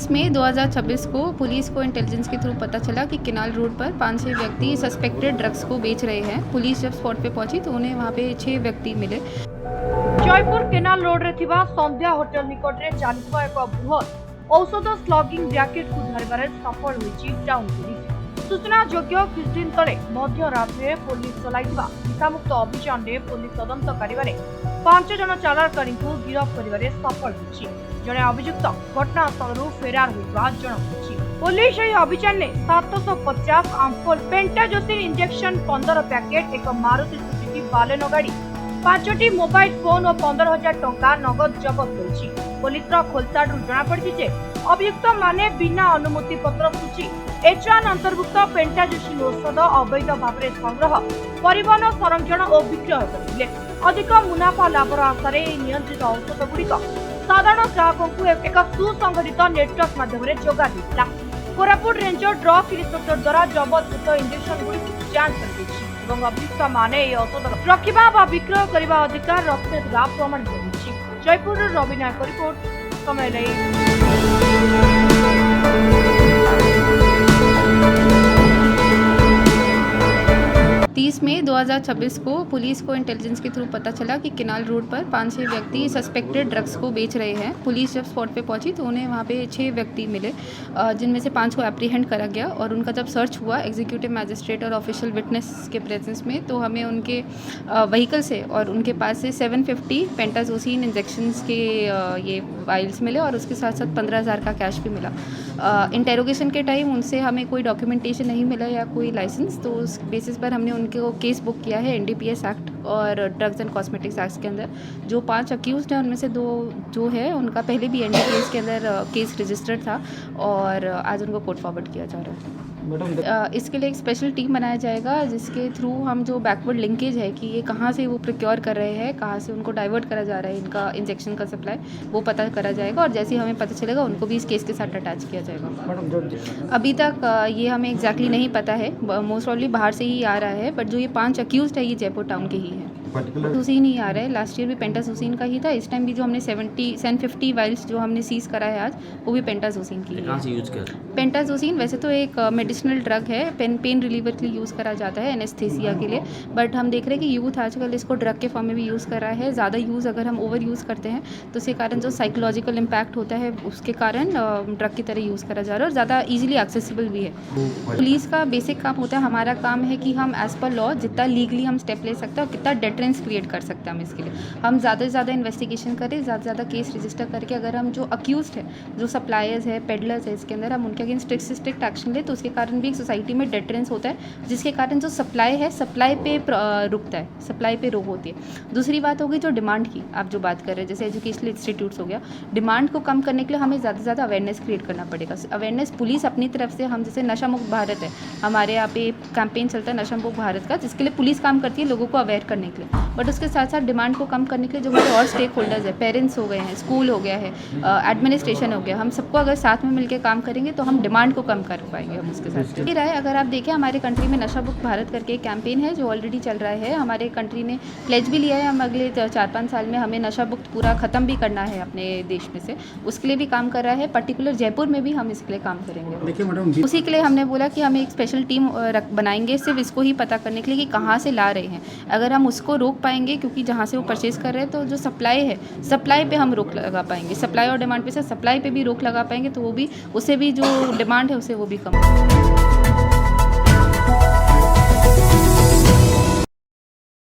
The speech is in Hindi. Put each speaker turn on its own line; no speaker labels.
30 मई 2026 को पुलिस को इंटेलिजेंस के थ्रू पता चला कि किनाल रोड पर 5-6 व्यक्ति सस्पेक्टेड ड्रग्स को बेच रहे हैं। पुलिस जब स्पॉट पे पहुंची तो उन्हें वहां पे 6 व्यक्ति मिले।
जयपुर केनाल रोड रे थिबा संध्या होटल निकट रे चालिबा एक बृहत औषध स्लगिंग रैकेट को धरबारे सफल होईची टाउन पुलिस। सूचना योग्य किछ दिन तले मध्य रात्रि पुलिस चलाइथिबा निशामुक्त अभियान रे पुलिस तदंत करिबारे 5 जन चालानकारी को गिरफ्त करिबारे सफल होईची। जने अभियुक्त घटनास्थल फेरार होइबा जणापड़िछि। पुलिस एही अभियान ने 750 आम्पुल पेंटाजोसिन इंजेक्शन 15 पैकेट एक मारुति सुजुकी बालेनो गाड़ी 5टी मोबाइल फोन और 15,000 टंका नगद जबत होइछि। पुलिस खोलताडू जणापड़िछि जे अभियुक्त माने बिना अनुमति पत्र सूची H1 अंतर्भुक्त पेंटाजोसिन औषध अवैध भाव संग्रह परिवहन संरक्षण और विक्रय करथिले। अधिक मुनाफा लाभर आशा नियंत्रित औषध गुड़िक साधारण ग्राहकों को एक सुसंगठित नेटवर्क माध्यम जोगा देता। कोरापुट रेंजर ड्रग इन्स्पेक्टर द्वारा जबत इंजेक्शन गुड़िक जांच कर अभियुक्त माने औषध रखा व विक्रय करने अधिकार रखुवा प्रमाणित होइछि। जयपुर रवि नायक रिपोर्ट समय नहीं।
30 मई 2026 को पुलिस को इंटेलिजेंस के थ्रू पता चला कि किनाल रोड पर 5-6 व्यक्ति सस्पेक्टेड ड्रग्स को बेच रहे हैं। पुलिस जब स्पॉट पे पहुंची तो उन्हें वहां पे 6 व्यक्ति मिले, जिनमें से 5 को एप्रीहेंड करा गया और उनका जब सर्च हुआ एग्जीक्यूटिव मैजिस्ट्रेट और ऑफिशियल विटनेस के प्रेजेंस में, तो हमें उनके व्हीकल से और उनके पास से 750 पेंटाजोसिन इंजेक्शंस के ये वाइल्स मिले और उसके साथ साथ 15,000 का कैश भी मिला। इंटेरोगेशन के टाइम उनसे हमें कोई डॉक्यूमेंटेशन नहीं मिला या कोई लाइसेंस, तो उस बेसिस पर हमने उनके को केस बुक किया है NDPS एक्ट और ड्रग्स एंड कॉस्मेटिक्स एक्ट के अंदर। जो 5 अक्यूज्ड हैं उनमें से 2 जो है उनका पहले भी NDPS के अंदर केस रजिस्टर्ड था और आज उनको कोर्ट फॉरवर्ड किया जा रहा है। इसके लिए एक स्पेशल टीम बनाया जाएगा जिसके थ्रू हम जो बैकवर्ड लिंकेज है कि ये कहाँ से वो प्रोक्योर कर रहे हैं, कहाँ से उनको डाइवर्ट करा जा रहा है इनका इंजेक्शन का सप्लाई, वो पता करा जाएगा और जैसे ही हमें पता चलेगा उनको भी इस केस के साथ अटैच किया जाएगा। अभी तक ये हमें एग्जैक्टली नहीं पता है, मोस्ट प्रॉब्ली बाहर से ही आ रहा है, बट जो ये 5 अक्यूज्ड है ये जयपुर टाउन के ही है। पेंटाजोसिन ही आ रहा है, लास्ट ईयर भी पेंटाजोसिन का ही था, इस टाइम भी जो हमने 750 वाइल्स जो हमने सीज करा है आज वो भी पेंटाजोसिन की है। पेंटाजोसिन वैसे तो एक मेडिसिनल ड्रग है, पेन रिलीवर के लिए यूज़ करा जाता है, एनेस्थीसिया के लिए, बट हम देख रहे हैं कि यूथ आजकल इसको ड्रग के फॉर्म में भी यूज़ कर रहा है। ज़्यादा यूज़ अगर हम ओवर यूज़ करते हैं तो उसके कारण जो साइकोलॉजिकल इम्पैक्ट होता है उसके कारण ड्रग की तरह यूज़ करा जा रहा है और ज़्यादा ईजिली एक्सेसिबल भी है। पुलिस का बेसिक काम होता है, हमारा काम है कि हम एज़ पर लॉ जितना लीगली हम स्टेप ले सकते हैं और कितना डेटरेंस क्रिएट कर सकते हैं हम इसके लिए हम ज़्यादा से ज़्यादा इन्वेस्टिगेशन करें, ज़्यादा से ज़्यादा केस रजिस्टर करके अगर हम जो अक्यूज्ड है, जो सप्लायर्स है, पेडलर्स है, इसके अंदर हम उनके अगेंस्ट स्ट्रिक्ट एक्शन ले तो उसके कारण भी एक सोसाइटी में डेटरेंस होता है, जिसके कारण जो सप्लाई है सप्लाई पे रुकता है, सप्लाई पे रोक होती है। दूसरी बात होगी जो डिमांड की आप जो बात कर रहे हैं, जैसे एजुकेशनल इंस्टीट्यूट्स हो गया, डिमांड को कम करने के लिए हमें ज़्यादा से ज़्यादा अवेयरनेस क्रिएट करना पड़ेगा। अवेयरनेस पुलिस अपनी तरफ से, हम जैसे नशा मुक्त भारत है, हमारे यहाँ पे कैंपेन चलता है नशा मुक्त भारत का, जिसके लिए पुलिस काम करती है लोगों को अवेयर करने के लिए, बट उसके साथ साथ डिमांड को कम करने के लिए जो हमारे और स्टेक होल्डर्स है, पेरेंट्स हो गए हैं, स्कूल हो गया है, एडमिनिस्ट्रेशन हो गया, हम सबको अगर साथ में मिलकर काम करेंगे तो हम डिमांड को कम कर पाएंगे हम उसके साथ। ये रहा है, अगर आप देखें हमारे कंट्री में नशा मुक्त भारत करके एक कैंपेन है जो ऑलरेडी चल रहा है। हमारे कंट्री ने प्लेज भी लिया है, हम अगले 4-5 साल में हमें नशा मुक्त पूरा ख़त्म भी करना है अपने देश में से, उसके लिए भी काम कर रहा है। पर्टिकुलर जयपुर में भी हम इसके लिए काम करेंगे। देखिए मैडम, उसी के लिए हमने बोला कि हम एक स्पेशल टीम बनाएंगे सिर्फ इसको ही पता करने के लिए कि कहाँ से ला रहे हैं। अगर हम उसको रोक पाएंगे, क्योंकि जहाँ से वो परचेज कर रहे हैं, तो जो सप्लाई है सप्लाई पे हम रोक लगा पाएंगे, सप्लाई और डिमांड पे से सप्लाई पे भी रोक लगा पाएंगे, तो वो भी उससे भी जो डिमांड है उसे वो भी कम होगा।